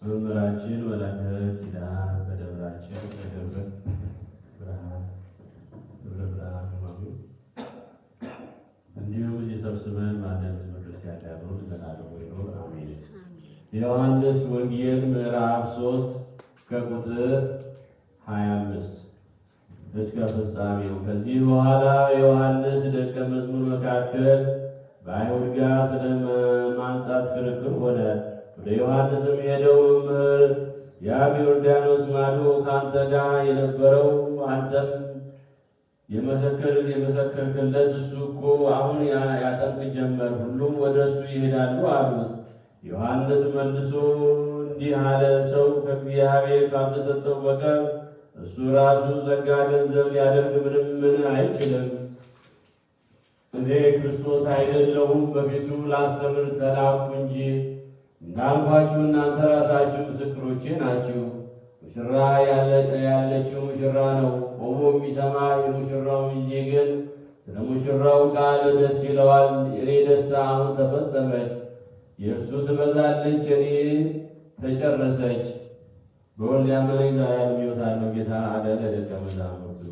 መምህራችን መላከ ኪዳን በደብራችን በደብረ ብርሃን እንዲሁም እዚህ ሰብስበን ማደር ክርስቲያን ያሉ ዘላለሙ ይኖር አሜን። የዮሐንስ ወንጌል ምዕራፍ 3 ከቁጥር 25 እስከ ፍጻሜው። ከዚህ በኋላ የዮሐንስ ደቀ መዝሙር መካከል በአይሁድ ጋር ስለ ማንጻት ክርክር ሆነ። ወደ ዮሐንስም ሄደው መምህር፣ ያ በዮርዳኖስ ማዶ ከአንተ ጋር የነበረው አንተም የመሰከርክለት እሱ እኮ አሁን ያጠምቅ ጀመር፣ ሁሉም ወደ እሱ ይሄዳሉ አሉት። ዮሐንስ መልሶ እንዲህ አለ፣ ሰው ከእግዚአብሔር ካልተሰጠው በቀር እሱ ራሱ ጸጋ ገንዘብ ሊያደርግ ምንም አይችልም። እኔ ክርስቶስ አይደለሁም፣ በፊቱ ላስተምር ተላኩ እንጂ። እንዳልኳችሁ እናንተ ራሳችሁ ምስክሮቼ ናችሁ። ሙሽራ ያለችው ሙሽራ ነው፣ ቆሞ የሚሰማ የሙሽራው ሚዜ ግን ስለ ሙሽራው ቃል ደስ ይለዋል። የኔ ደስታ አሁን ተፈጸመች፣ የእርሱ ትበዛለች፣ እኔ ተጨረሰች። በወልድ ያመነ ዛሬ ሕይወታለው ጌታ አለ ለደቀ መዛሙርቱ